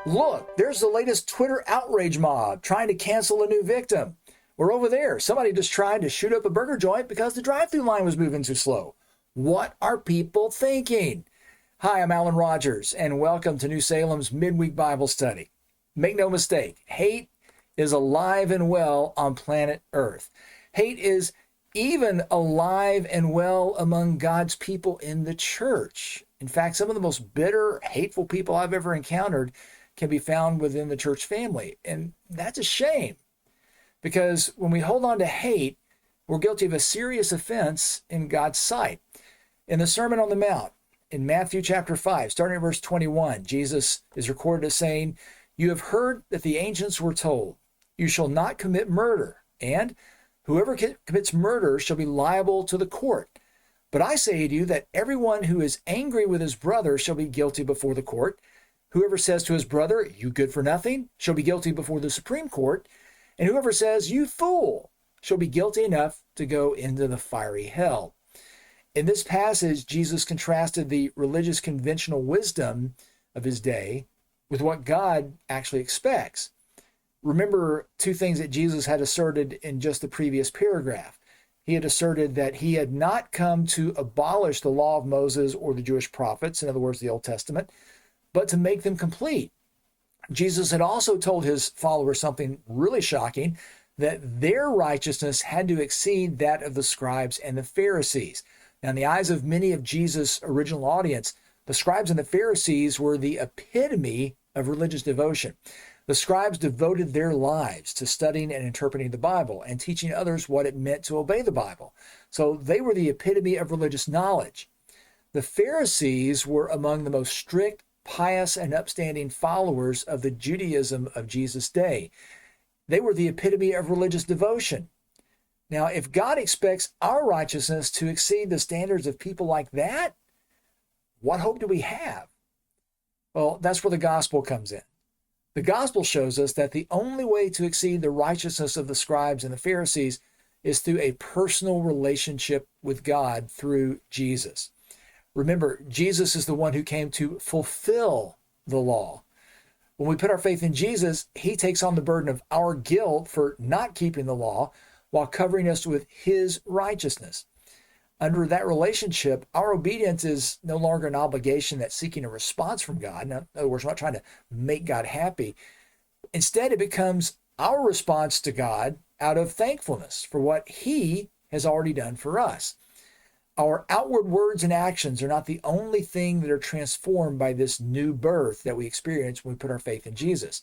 Look, there's the latest Twitter outrage mob trying to cancel a new victim. Or over there, somebody just tried to shoot up a burger joint because the drive-thru line was moving too slow. What are people thinking? Hi, I'm Alan Rogers, and welcome to New Salem's Midweek Bible Study. Make no mistake, hate is alive and well on planet Earth. Hate is even alive and well among God's people in the church. In fact, some of the most bitter, hateful people I've ever encountered can be found within the church family. And that's a shame, because when we hold on to hate, we're guilty of a serious offense in God's sight. In the Sermon on the Mount, in Matthew chapter 5, starting at verse 21, Jesus is recorded as saying, "You have heard that the ancients were told, 'You shall not commit murder,' and 'Whoever commits murder shall be liable to the court.' But I say to you that everyone who is angry with his brother shall be guilty before the court. Whoever says to his brother, 'You good for nothing,' shall be guilty before the Supreme Court. And whoever says, 'You fool,' shall be guilty enough to go into the fiery hell." In this passage, Jesus contrasted the religious conventional wisdom of his day with what God actually expects. Remember two things that Jesus had asserted in just the previous paragraph. He had asserted that he had not come to abolish the law of Moses or the Jewish prophets, in other words, the Old Testament, but to make them complete. Jesus had also told his followers something really shocking, that their righteousness had to exceed that of the scribes and the Pharisees. Now, in the eyes of many of Jesus' original audience, the scribes and the Pharisees were the epitome of religious devotion. The scribes devoted their lives to studying and interpreting the Bible and teaching others what it meant to obey the Bible. So they were the epitome of religious knowledge. The Pharisees were among the most strict, pious, and upstanding followers of the Judaism of Jesus' day. They were the epitome of religious devotion. Now, if God expects our righteousness to exceed the standards of people like that, what hope do we have? Well, that's where the gospel comes in. The gospel shows us that the only way to exceed the righteousness of the scribes and the Pharisees is through a personal relationship with God through Jesus. Remember, Jesus is the one who came to fulfill the law. When we put our faith in Jesus, he takes on the burden of our guilt for not keeping the law while covering us with his righteousness. Under that relationship, our obedience is no longer an obligation that's seeking a response from God. In other words, we're not trying to make God happy. Instead, it becomes our response to God out of thankfulness for what he has already done for us. Our outward words and actions are not the only thing that are transformed by this new birth that we experience when we put our faith in Jesus.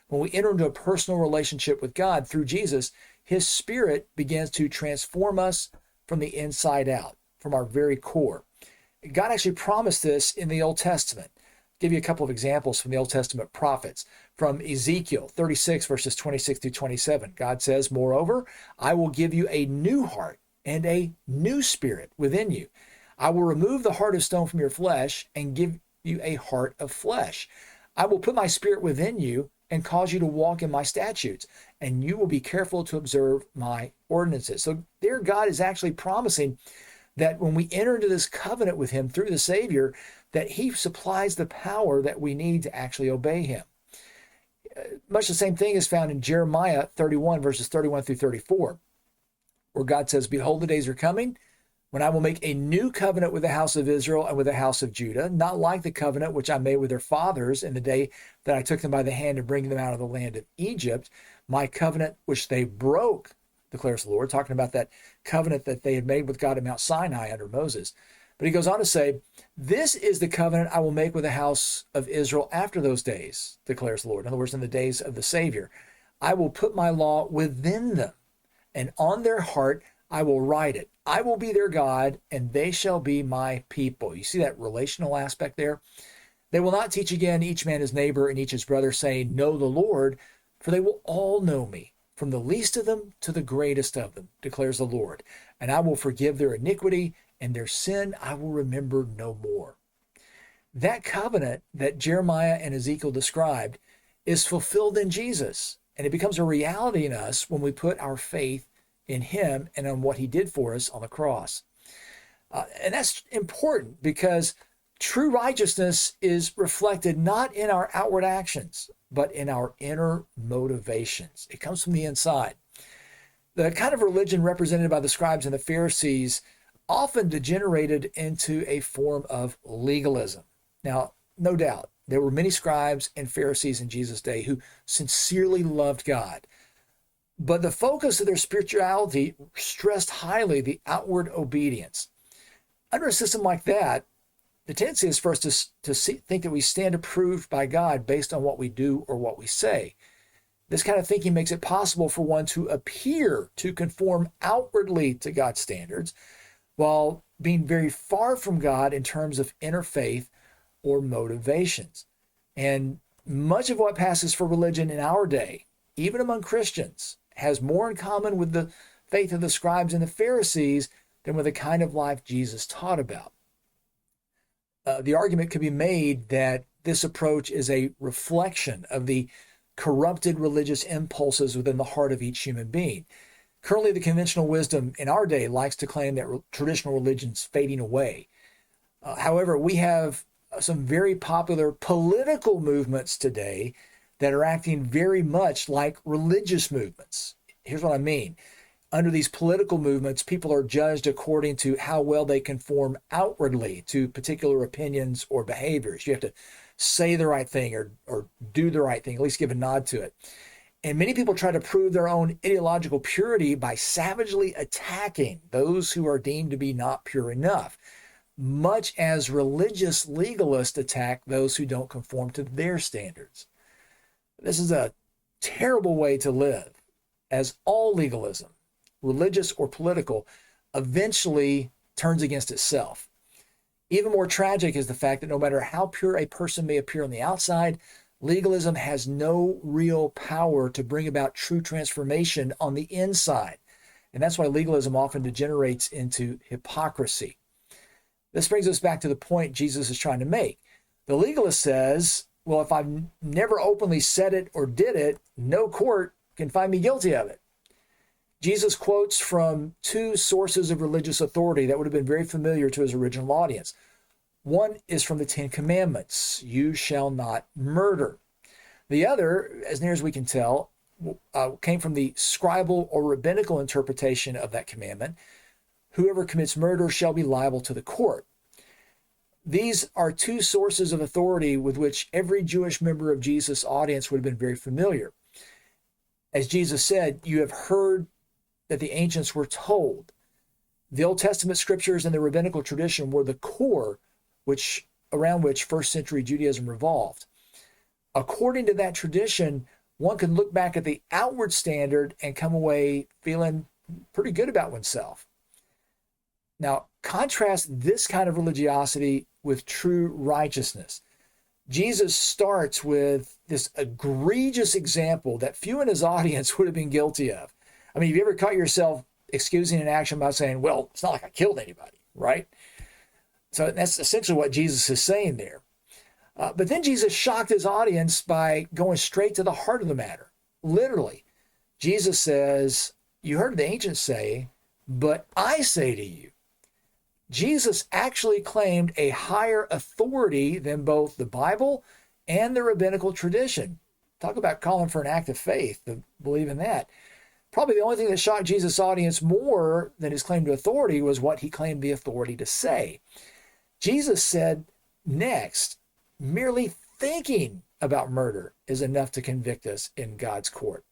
When we enter into a personal relationship with God through Jesus, his Spirit begins to transform us from the inside out, from our very core. God actually promised this in the Old Testament. I'll give you a couple of examples from the Old Testament prophets. From Ezekiel 36, verses 26 through 27, God says, "Moreover, I will give you a new heart and a new spirit within you. I will remove the heart of stone from your flesh and give you a heart of flesh. I will put my spirit within you and cause you to walk in my statutes, and you will be careful to observe my ordinances." So there, God is actually promising that when we enter into this covenant with him through the Savior, that he supplies the power that we need to actually obey him. Much the same thing is found in Jeremiah 31, verses 31 through 34, where God says, "Behold, the days are coming when I will make a new covenant with the house of Israel and with the house of Judah, not like the covenant which I made with their fathers in the day that I took them by the hand to bring them out of the land of Egypt, my covenant which they broke, declares the Lord," talking about that covenant that they had made with God at Mount Sinai under Moses. But he goes on to say, "This is the covenant I will make with the house of Israel after those days, declares the Lord." In other words, in the days of the Savior, "I will put my law within them, and on their heart I will write it. I will be their God, and they shall be my people." You see that relational aspect there? "They will not teach again each man his neighbor and each his brother, saying, 'Know the Lord,' for they will all know me, from the least of them to the greatest of them, declares the Lord. And I will forgive their iniquity, and their sin I will remember no more." That covenant that Jeremiah and Ezekiel described is fulfilled in Jesus, and it becomes a reality in us when we put our faith in him and on what he did for us on the cross. And that's important because True righteousness is reflected not in our outward actions, but in our inner motivations. It comes from the inside. The kind of religion represented by the scribes and the Pharisees often degenerated into a form of legalism. Now, no doubt, there were many scribes and Pharisees in Jesus' day who sincerely loved God, but the focus of their spirituality stressed highly the outward obedience. Under a system like that, the tendency is for us to think that we stand approved by God based on what we do or what we say. This kind of thinking makes it possible for one to appear to conform outwardly to God's standards while being very far from God in terms of inner faith or motivations. And much of what passes for religion in our day, even among Christians, has more in common with the faith of the scribes and the Pharisees than with the kind of life Jesus taught about. The argument could be made that this approach is a reflection of the corrupted religious impulses within the heart of each human being. Currently, the conventional wisdom in our day likes to claim that traditional religion's fading away. However, we have some very popular political movements today that are acting very much like religious movements. Here's what I mean. Under these political movements, people are judged according to how well they conform outwardly to particular opinions or behaviors. You have to say the right thing or do the right thing, at least give a nod to it. And many people try to prove their own ideological purity by savagely attacking those who are deemed to be not pure enough, much as religious legalists attack those who don't conform to their standards. This is a terrible way to live, as all legalism, religious or political, eventually turns against itself. Even more tragic is the fact that no matter how pure a person may appear on the outside, legalism has no real power to bring about true transformation on the inside. And that's why legalism often degenerates into hypocrisy. This brings us back to the point Jesus is trying to make. The legalist says, well, if I've never openly said it or did it, no court can find me guilty of it. Jesus quotes from two sources of religious authority that would have been very familiar to his original audience. One is from the Ten Commandments, you shall not murder. The other, as near as we can tell, came from the scribal or rabbinical interpretation of that commandment. Whoever commits murder shall be liable to the court. These are two sources of authority with which every Jewish member of Jesus' audience would have been very familiar. As Jesus said, you have heard that the ancients were told. The Old Testament scriptures and the rabbinical tradition were the core around which first century Judaism revolved. According to that tradition, one can look back at the outward standard and come away feeling pretty good about oneself. Now, contrast this kind of religiosity with true righteousness. Jesus starts with this egregious example that few in his audience would have been guilty of. I mean, have you ever caught yourself excusing an action by saying, well, it's not like I killed anybody, right? So that's essentially what Jesus is saying there. But then Jesus shocked his audience by going straight to the heart of the matter. Literally, Jesus says, you heard the ancients say, but I say to you. Jesus actually claimed a higher authority than both the Bible and the rabbinical tradition. Talk about calling for an act of faith to believe in that. Probably the only thing that shocked Jesus' audience more than his claim to authority was what he claimed the authority to say. Jesus said next, merely thinking about murder is enough to convict us in God's court.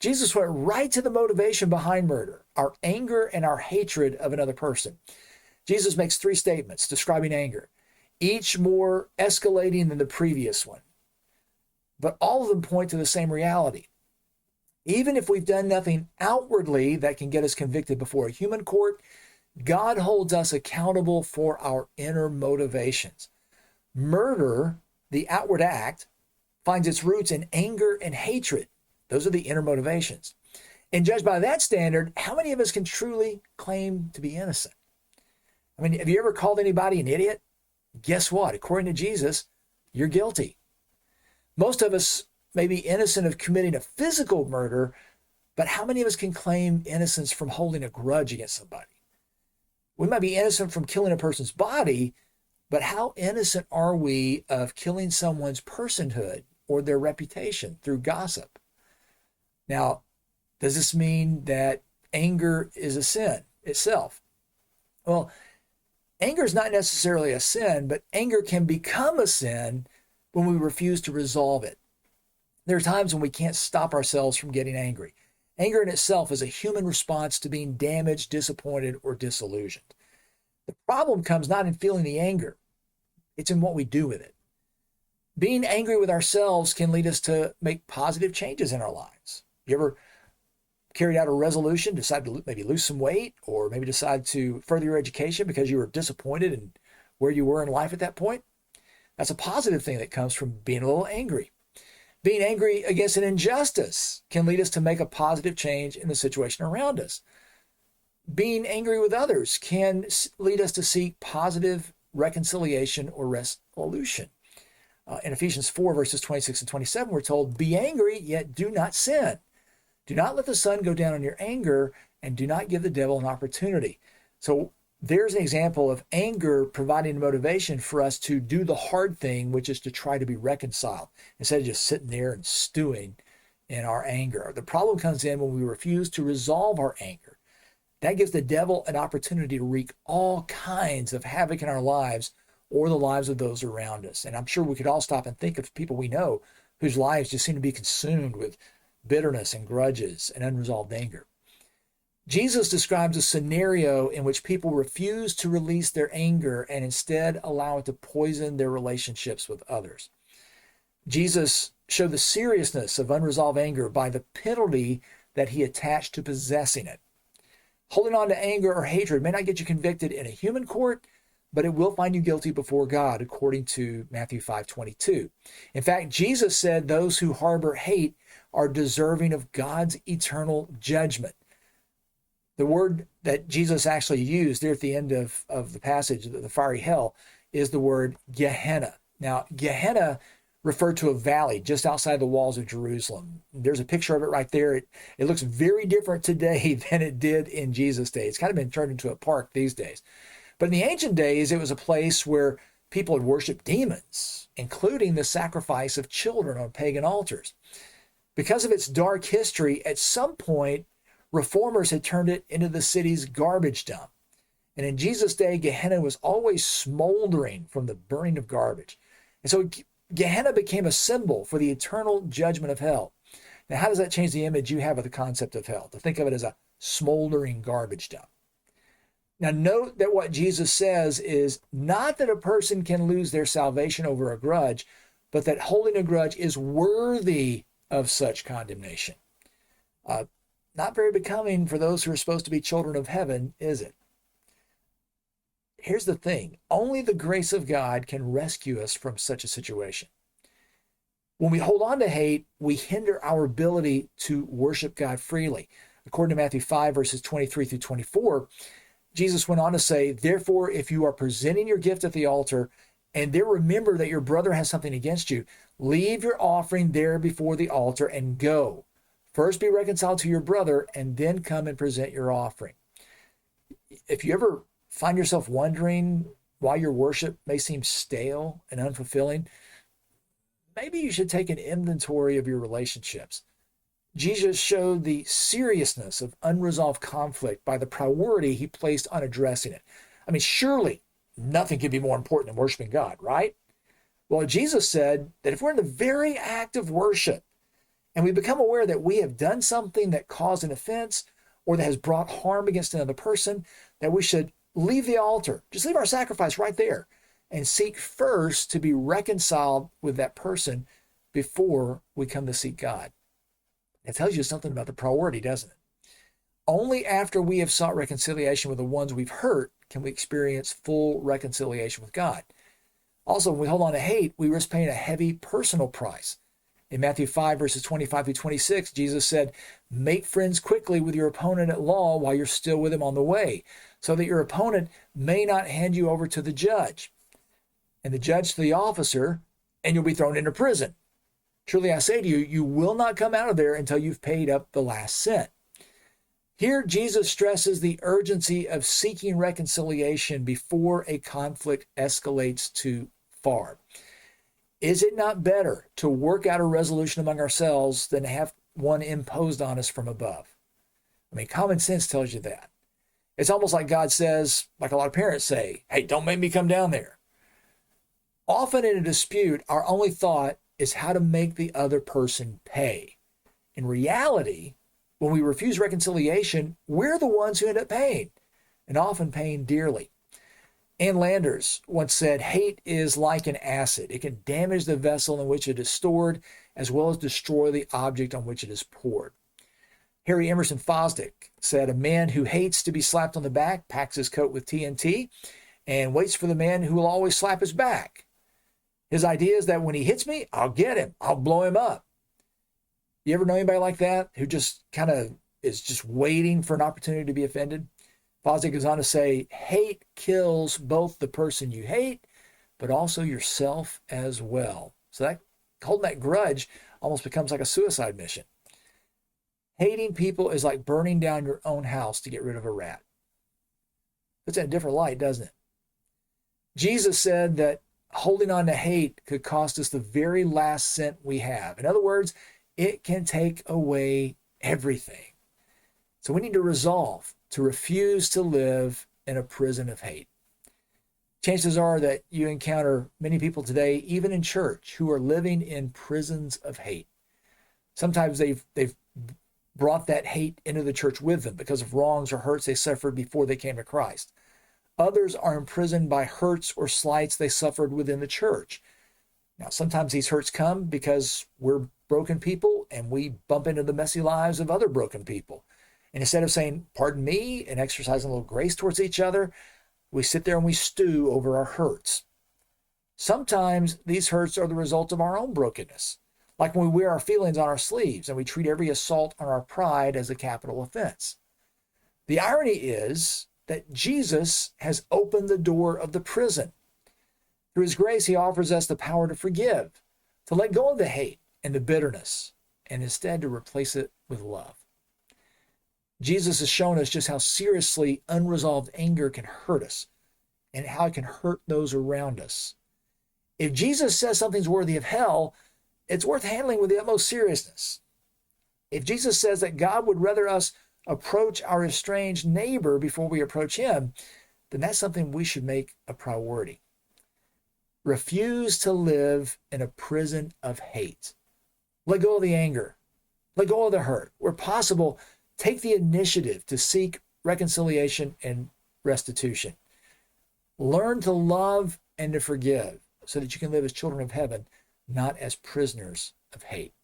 Jesus went right to the motivation behind murder, our anger and our hatred of another person. Jesus makes three statements describing anger, each more escalating than the previous one. But all of them point to the same reality. Even if we've done nothing outwardly that can get us convicted before a human court, God holds us accountable for our inner motivations. Murder, the outward act, finds its roots in anger and hatred. Those are the inner motivations. And judged by that standard, how many of us can truly claim to be innocent? I mean, have you ever called anybody an idiot? Guess what? According to Jesus, you're guilty. Most of us may be innocent of committing a physical murder, but how many of us can claim innocence from holding a grudge against somebody? We might be innocent from killing a person's body, But how innocent are we of killing someone's personhood or their reputation through gossip? Now, does this mean that anger is a sin itself? Well, anger is not necessarily a sin, but anger can become a sin when we refuse to resolve it. There are times when we can't stop ourselves from getting angry. Anger in itself is a human response to being damaged, disappointed, or disillusioned. The problem comes not in feeling the anger, it's in what we do with it. Being angry with ourselves can lead us to make positive changes in our lives. You ever carried out a resolution, decide to maybe lose some weight, or maybe decide to further your education because you were disappointed in where you were in life at that point? That's a positive thing that comes from being a little angry. Being angry against an injustice can lead us to make a positive change in the situation around us. Being angry with others can lead us to seek positive reconciliation or resolution. In Ephesians 4, verses 26 and 27, we're told, "Be angry, yet do not sin. Do not let the sun go down on your anger, and do not give the devil an opportunity." So there's an example of anger providing motivation for us to do the hard thing, which is to try to be reconciled, instead of just sitting there and stewing in our anger. The problem comes in when we refuse to resolve our anger. That gives the devil an opportunity to wreak all kinds of havoc in our lives or the lives of those around us. And I'm sure we could all stop and think of people we know whose lives just seem to be consumed with bitterness and grudges and unresolved anger. Jesus describes a scenario in which people refuse to release their anger and instead allow it to poison their relationships with others. Jesus showed the seriousness of unresolved anger by the penalty that he attached to possessing it. Holding on to anger or hatred may not get you convicted in a human court, but it will find you guilty before God, according to Matthew 5:22. In fact, Jesus said those who harbor hate are deserving of God's eternal judgment. The word that Jesus actually used there at the end of the passage, the fiery hell, is the word Gehenna. Now, Gehenna referred to a valley just outside the walls of Jerusalem. There's a picture of it right there. It looks very different today than it did in Jesus' day. It's kind of been turned into a park these days. But in the ancient days, it was a place where people had worshiped demons, including the sacrifice of children on pagan altars. Because of its dark history, at some point, reformers had turned it into the city's garbage dump. And in Jesus' day, Gehenna was always smoldering from the burning of garbage. And so Gehenna became a symbol for the eternal judgment of hell. Now, how does that change the image you have of the concept of hell? To think of it as a smoldering garbage dump. Now, note that what Jesus says is not that a person can lose their salvation over a grudge, but that holding a grudge is worthy of such condemnation. Not very becoming for those who are supposed to be children of heaven, is it? Here's the thing. Only the grace of God can rescue us from such a situation. When we hold on to hate, we hinder our ability to worship God freely. According to Matthew 5, verses 23 through 24, Jesus went on to say, "Therefore, if you are presenting your gift at the altar, and there remember that your brother has something against you, leave your offering there before the altar and go. First be reconciled to your brother, and then come and present your offering." If you ever find yourself wondering why your worship may seem stale and unfulfilling, maybe you should take an inventory of your relationships. Jesus showed the seriousness of unresolved conflict by the priority he placed on addressing it. I mean, surely nothing could be more important than worshiping God, right? Well, Jesus said that if we're in the very act of worship and we become aware that we have done something that caused an offense or that has brought harm against another person, that we should leave the altar, just leave our sacrifice right there, and seek first to be reconciled with that person before we come to seek God. It tells you something about the priority, doesn't it? Only after we have sought reconciliation with the ones we've hurt can we experience full reconciliation with God. Also, when we hold on to hate, we risk paying a heavy personal price. In Matthew 5, verses 25 through 26, Jesus said, "Make friends quickly with your opponent at law while you're still with him on the way, so that your opponent may not hand you over to the judge, and the judge to the officer, and you'll be thrown into prison. Truly I say to you, you will not come out of there until you've paid up the last cent." Here, Jesus stresses the urgency of seeking reconciliation before a conflict escalates too far. Is it not better to work out a resolution among ourselves than to have one imposed on us from above? I mean, common sense tells you that. It's almost like God says, like a lot of parents say, hey, don't make me come down there. Often in a dispute, our only thought is how to make the other person pay. In reality, when we refuse reconciliation, we're the ones who end up paying, and often paying dearly. Ann Landers once said, hate is like an acid. It can damage the vessel in which it is stored, as well as destroy the object on which it is poured. Harry Emerson Fosdick said, a man who hates to be slapped on the back packs his coat with TNT and waits for the man who will always slap his back. His idea is that when he hits me, I'll get him. I'll blow him up. You ever know anybody like that who just kind of is just waiting for an opportunity to be offended? Fosdick goes on to say, hate kills both the person you hate, but also yourself as well. So that holding that grudge almost becomes like a suicide mission. Hating people is like burning down your own house to get rid of a rat. It's in a different light, doesn't it? Jesus said that holding on to hate could cost us the very last cent we have. In other words, it can take away everything. So we need to resolve to refuse to live in a prison of hate. Chances are that you encounter many people today, even in church, who are living in prisons of hate. Sometimes they've brought that hate into the church with them because of wrongs or hurts they suffered before they came to Christ. Others are imprisoned by hurts or slights they suffered within the church. Now, sometimes these hurts come because we're broken people and we bump into the messy lives of other broken people. And instead of saying, pardon me, and exercising a little grace towards each other, we sit there and we stew over our hurts. Sometimes these hurts are the result of our own brokenness, like when we wear our feelings on our sleeves and we treat every assault on our pride as a capital offense. The irony is that Jesus has opened the door of the prison. Through his grace, he offers us the power to forgive, to let go of the hate and the bitterness, and instead to replace it with love. Jesus has shown us just how seriously unresolved anger can hurt us and how it can hurt those around us. If Jesus says something's worthy of hell, it's worth handling with the utmost seriousness. If Jesus says that God would rather us approach our estranged neighbor before we approach him, then that's something we should make a priority. Refuse to live in a prison of hate. Let go of the anger. Let go of the hurt. Where possible, take the initiative to seek reconciliation and restitution. Learn to love and to forgive so that you can live as children of heaven, not as prisoners of hate.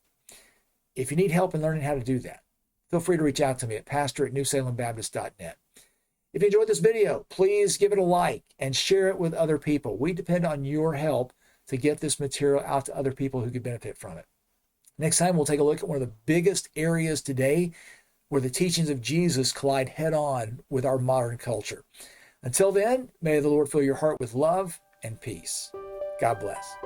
If you need help in learning how to do that, feel free to reach out to me at pastor@newsalembaptist.net. If you enjoyed this video, please give it a like and share it with other people. We depend on your help to get this material out to other people who could benefit from it. Next time, we'll take a look at one of the biggest areas today where the teachings of Jesus collide head-on with our modern culture. Until then, may the Lord fill your heart with love and peace. God bless.